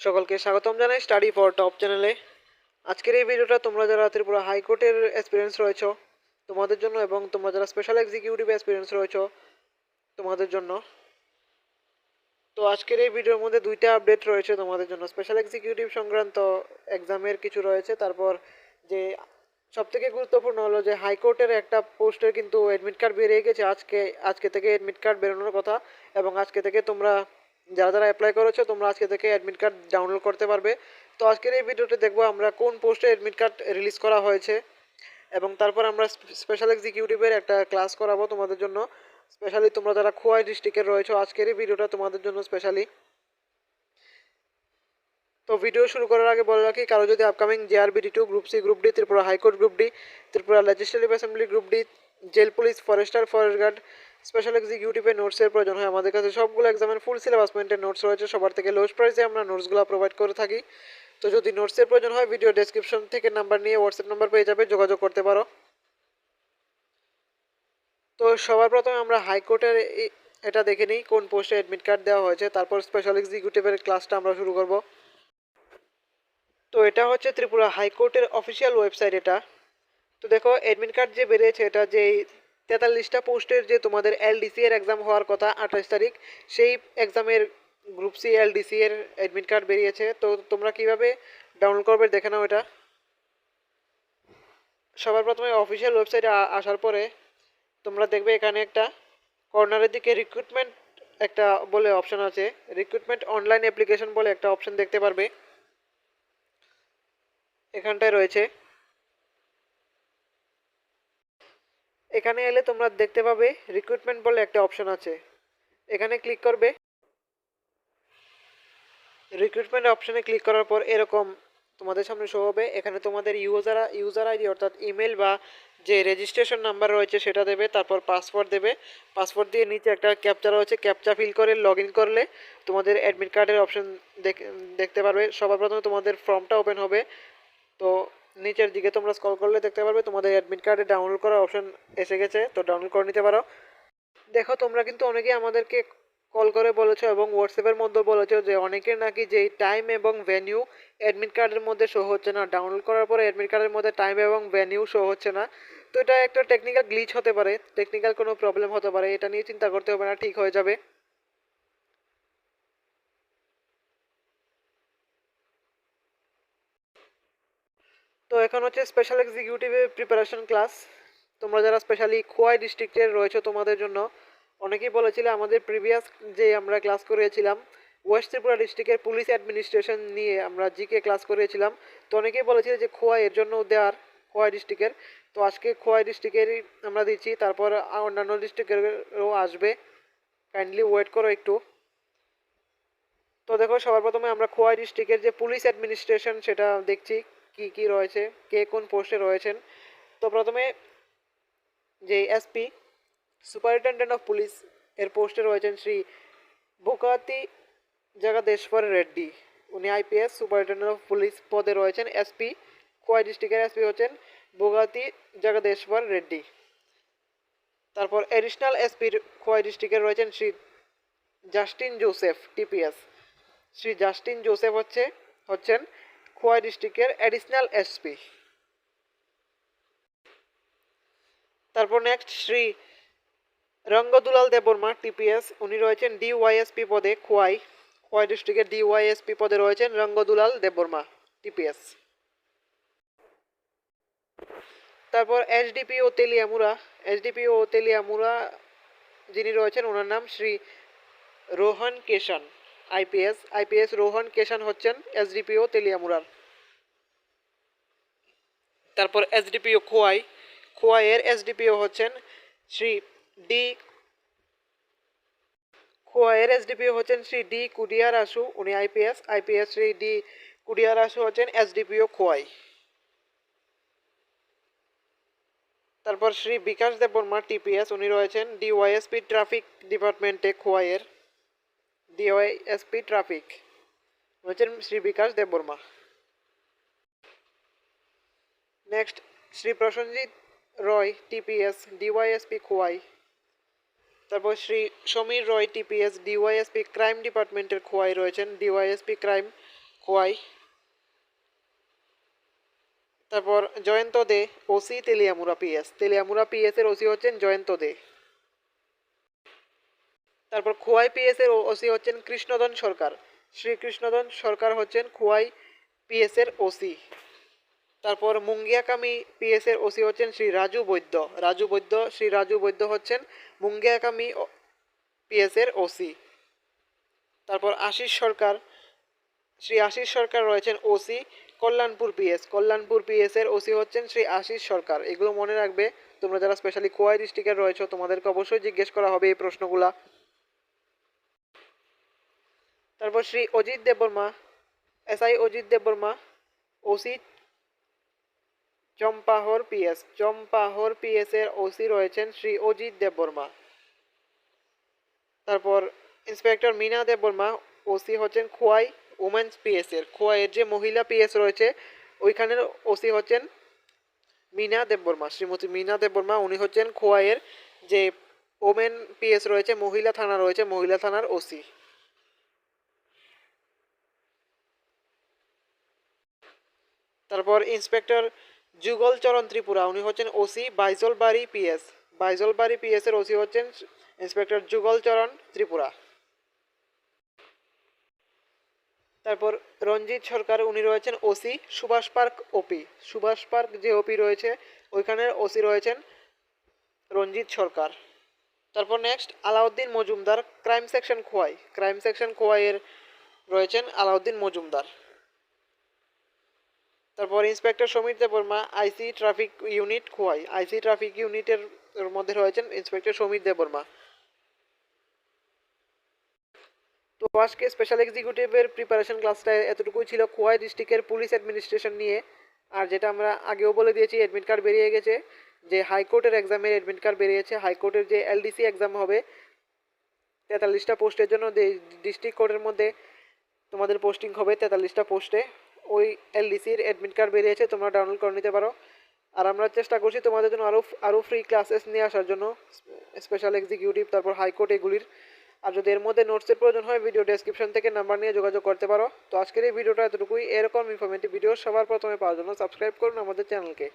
সকলকে স্বাগতম জানাই স্টাডি ফর টপ চ্যানেলে। আজকের এই ভিডিওটা তোমরা যারা ত্রিপুরা হাইকোর্টের এক্সপিরিয়েন্স রয়েছে তোমাদের জন্য, এবং তোমরা যারা স্পেশাল এক্সিকিউটিভ এক্সপিরিয়েন্স রয়েছে তোমাদের জন্য। তো আজকের এই ভিডিওর মধ্যে দুইটা আপডেট রয়েছে তোমাদের জন্য। স্পেশাল এক্সিকিউটিভ সংক্রান্ত এক্সামের কিছু রয়েছে, তারপর যে সবথেকে গুরুত্বপূর্ণ হলো যে হাইকোর্টের একটা পোস্টের কিন্তু অ্যাডমিট কার্ড বেরিয়ে গেছে। আজকে থেকে অ্যাডমিট কার্ড বেরোনোর কথা, এবং আজকে থেকে তোমরা যারা যারা অ্যাপ্লাই করেছো তোমরা আজকে থেকে অ্যাডমিট কার্ড ডাউনলোড করতে পারবে। তো আজকের এই ভিডিওতে দেখবো আমরা কোন পোস্টে অ্যাডমিট কার্ড রিলিজ করা হয়েছে, এবং তারপর আমরা স্পেশাল এক্সিকিউটিভের একটা ক্লাস করাবো তোমাদের জন্য। স্পেশালি তোমরা যারা খোয়াই ডিস্ট্রিক্টের রয়েছো, আজকের এই ভিডিওটা তোমাদের জন্য স্পেশালি। তো ভিডিও শুরু করার আগে বলে রাখি, কারো যদি upcoming JRBD2, group C, group D, Tripura high court group D, Tripura legislative assembly group D, jail police, forester, forest guard, special এক্সিকিউটিভের নোটসের প্রয়োজন হয়, আমাদের কাছে সবগুলো এক্সামের ফুল সিলেবাসমেন্টের নোটস রয়েছে। সবার থেকে লোয়েস্ট প্রাইসে আমরা নোটসগুলো প্রোভাইড করে থাকি। তো যদি নোটসের প্রয়োজন হয়, ভিডিও ডেসক্রিপশন থেকে নাম্বার নিয়ে হোয়াটসঅ্যাপ নাম্বার পেয়ে যাবে, যোগাযোগ করতে পারো। তো সবার প্রথমে আমরা হাইকোর্টের এটা দেখে নিই কোন পোস্টে অ্যাডমিট কার্ড দেওয়া হয়েছে, তারপর স্পেশাল এক্সিকিউটিভের ক্লাসটা আমরা শুরু করব। তো এটা হচ্ছে ত্রিপুরা হাইকোর্টের অফিসিয়াল ওয়েবসাইট এটা। তো দেখো অ্যাডমিট কার্ড যে বেরিয়েছে, এটা যে 43টা পোস্টের যে তোমাদের LDC এর এক্সাম হওয়ার কথা 28 তারিখ, সেই এক্সামের গ্রুপ সি LDC এর অ্যাডমিট কার্ড বেরিয়েছে। তো তোমরা কিভাবে ডাউনলোড করবে দেখে নাও এটা। সবার প্রথমে অফিসিয়াল ওয়েবসাইটে আসার পরে তোমরা দেখবে এখানে একটা কর্নারের দিকে রিক্রুটমেন্ট একটা বলে অপশন আছে, রিক্রুটমেন্ট অনলাইন অ্যাপ্লিকেশন বলে একটা অপশন দেখতে পারবে, এখানটায় রয়েছে। এখানে এলে তোমরা দেখতে পাবে রিক্রুটমেন্ট বলে একটা অপশন আছে, এখানে ক্লিক করবে। রিক্রুটমেন্ট অপশনে ক্লিক করার পর এরকম তোমাদের সামনে শো হবে। এখানে তোমাদের ইউজার আইডি অর্থাৎ ইমেল বা যে রেজিস্ট্রেশন নাম্বার রয়েছে সেটা দেবে, তারপর পাসওয়ার্ড দেবে। পাসওয়ার্ড দিয়ে নিচে একটা ক্যাপচা রয়েছে, ক্যাপচা ফিল করে লগ ইন করলে তোমাদের অ্যাডমিট কার্ডের অপশন দেখতে পারবে। সবার প্রথমে তোমাদের ফর্মটা ওপেন হবে। তো নিচের দিকে তোমরা স্ক্রল করলে দেখতে পারবে তোমাদের অ্যাডমিট কার্ডে ডাউনলোড করার অপশন এসে গেছে, তো ডাউনলোড করে নিতে পারো। দেখো তোমরা কিন্তু অনেকেই আমাদেরকে কল করে বলেছো এবং হোয়াটসঅ্যাপের মধ্যে বলেছো যে অনেকের নাকি যেই টাইম এবং ভেন্যু অ্যাডমিট কার্ডের মধ্যে শো হচ্ছে না, ডাউনলোড করার পরে অ্যাডমিট কার্ডের মধ্যে টাইম এবং ভেন্যু শো হচ্ছে না। তো এটা একটা টেকনিক্যাল গ্লিচ হতে পারে, টেকনিক্যাল কোনো প্রবলেম হতে পারে, এটা নিয়ে চিন্তা করতে হবে না, ঠিক হয়ে যাবে। তো এখন হচ্ছে স্পেশাল এক্সিকিউটিভের প্রিপারেশন ক্লাস। তোমরা যারা স্পেশালি খোয়াই ডিস্ট্রিক্টের রয়েছে তোমাদের জন্য। অনেকেই বলেছিলে আমাদের প্রিভিয়াস যে আমরা ক্লাস করিয়েছিলাম ওয়েস্ট ত্রিপুরা ডিস্ট্রিক্টের পুলিশ অ্যাডমিনিস্ট্রেশন নিয়ে আমরা জিকে ক্লাস করিয়েছিলাম। তো অনেকেই বলেছিল যে খোয়াই এর জন্য দেওয়ার, খোয়াই ডিস্ট্রিক্টের। তো আজকে খোয়াই ডিস্ট্রিক্টেরই আমরা দিচ্ছি, তারপর অন্যান্য ডিস্ট্রিক্টেরও আসবে, কাইন্ডলি ওয়েট করো একটু। তো দেখো সবার প্রথমে আমরা খোয়াই ডিস্ট্রিক্টের যে পুলিশ অ্যাডমিনিস্ট্রেশন সেটা দেখছি কি কি রয়েছে, কে কোন পোস্টে রয়েছেন। তো প্রথমে যে এসপি, সুপারিনটেন্ডেন্ট অফ পুলিশ এর পোস্টে রয়েছেন শ্রী বুকাতি জগদেশ্বর রেড্ডি, উনি IPS সুপারিনটেন্ডেন্ট অফ পুলিশ পদে রয়েছেন। এসপি খোয়াই ডিস্ট্রিক্টের এসপি হচ্ছেন বুগাতি জগদেশ্বর রেড্ডি। তারপর এডিশনাল এসপি খোয়াই ডিস্ট্রিক্টের রয়েছেন Shri Justin Joseph TPS। Shri Justin Joseph হচ্ছেন খোয়াই ডিস্ট্রিক্টের অ্যাডিশনাল এসপি। তারপর নেক্সট শ্রী রঙ্গদুলাল দেববর্মা TPS, উনি রয়েছেন DYSP পদে খোয়াই ডিস্ট্রিক্টের DYSP পদে রয়েছেন রঙ্গদুলাল দেববর্মা TPS। তারপর এসডিপিও তেলিয়ামুরা যিনি রয়েছেন ওনার নাম শ্রী রোহন কেশান IPS রোহন কেশান হচ্ছেন SDPO তেলিয়ামুরার। তারপর SDPO খোয়াইয়ের SDPO হচ্ছেন শ্রী ডি খোয়াইয়ের SDPO হচ্ছেন শ্রী ডি কুডিয়ার আসু, উনি IPS শ্রী ডি কুডিয়ার আসু হচ্ছেন SDPO খোয়াই। তারপর শ্রী বিকাশ দেববর্মা TPS, উনি রয়েছেন DYSP ট্রাফিক ডিপার্টমেন্টে খোয়াইয়ের DYSP ট্রাফিক হচ্ছেন Shri Bikash Debbarma. Next Shri Prasenjit Roy TPS DYSP Khowai. তারপর Shri Samir Roy TPS DYSP crime ডিপার্টমেন্টের খোয়াই রয়েছেন DYSP ক্রাইম। খোয়াই। তারপর Jayanta Dey, OC Teliamura PS. Teliamura PS এর ওসি হচ্ছেন জয়ন্ত দে। তারপর খোয়াই পিএস এর ওসি হচ্ছেন কৃষ্ণধন সরকার। শ্রী কৃষ্ণধন সরকার হচ্ছেন খোয়াই পিএস এর ওসি। তারপর মুঙ্গিয়াকামি পিএস এর ওসি হচ্ছেন শ্রী রাজু বৈদ্য। রাজু বৈদ্য, শ্রী রাজু বৈদ্য হচ্ছেন মুঙ্গিয়াকামি পিএস এর ওসি। তারপর আশিস সরকার, শ্রী আশিস সরকার রয়েছেন OC Kalyanpur PS. Kalyanpur PS এর ওসি হচ্ছেন শ্রী আশিস সরকার। এগুলো মনে রাখবে, তোমরা যারা স্পেশালি খোয়াই ডিস্ট্রিক্টের রয়েছে তোমাদেরকে অবশ্যই জিজ্ঞেস করা হবে এই প্রশ্নগুলা। তারপর Shri Ajit Debbarma, SI Ajit Debbarma, OC Champahar PS. Champahar PS এর ওসি রয়েছেন শ্রী অজিত দেববর্মা। তারপর ইন্সপেক্টর মিনা দেববর্মা, ওসি হচ্ছেন খোয়াই উমেন্স পিএস এর। খোয়াইয়ের যে মহিলা পিএস রয়েছে ওইখানের ওসি হচ্ছেন মিনা দেববর্মা, শ্রীমতী মিনা দেববর্মা। উনি হচ্ছেন খোয়াইয়ের যে ওমেন পিএস রয়েছে, মহিলা থানা রয়েছে, মহিলা থানার ওসি। তারপর ইন্সপেক্টর যুগল চরণ ত্রিপুরা, উনি হচ্ছেন OC Baijalbari PS. Baijalbari PS এর ওসি হচ্ছেন ইন্সপেক্টর যুগল চরণ ত্রিপুরা। তারপর রঞ্জিত সরকার, উনি রয়েছেন OC Subhash Park OP. Subhash Park যে ওপি রয়েছে ওইখানের ওসি রয়েছেন রঞ্জিত সরকার। তারপর next Alauddin Majumdar, crime section Khowai. Crime section খোয়াইয়ের রয়েছেন আলাউদ্দিন মজুমদার। তারপর inspector Samir Debbarma, IC traffic unit Khowai. IC traffic ইউনিটের মধ্যে রয়েছেন ইন্সপেক্টর সমীর দেববর্মা। তো আজকে স্পেশাল এক্সিকিউটিভের প্রিপারেশন ক্লাসটা এতটুকুই ছিল খোয়াই ডিস্ট্রিক্টের পুলিশ অ্যাডমিনিস্ট্রেশন নিয়ে। আর যেটা আমরা আগেও বলে দিয়েছি, অ্যাডমিট কার্ড বেরিয়ে গেছে, যে হাইকোর্টের এক্সামের অ্যাডমিট কার্ড বেরিয়েছে। হাইকোর্টের যে এলডিসি এক্সাম হবে 43টা পোস্টের জন্য, ডিস্ট্রিক্ট কোর্টের মধ্যে তোমাদের পোস্টিং হবে 43টা পোস্টে। ওই এলডিসির অ্যাডমিট কার্ড বেরিয়েছে, তোমরা ডাউনলোড করে নিতে পারো। আর আমরা চেষ্টা করছি তোমাদের জন্য আরও ফ্রি ক্লাসেস নিয়ে আসার জন্য, স্পেশাল এক্সিকিউটিভ তারপর হাইকোর্ট এগুলির। আর যদি এর মধ্যে নোটসের প্রয়োজন হয় ভিডিও ডেসক্রিপশন থেকে নাম্বার নিয়ে যোগাযোগ করতে পারো। তো আজকের এই ভিডিওটা এতটুকুই। এরকম ইনফরমেটিভ ভিডিও সবার প্রথমে পাওয়ার জন্য সাবস্ক্রাইব করুন আমাদের চ্যানেলকে।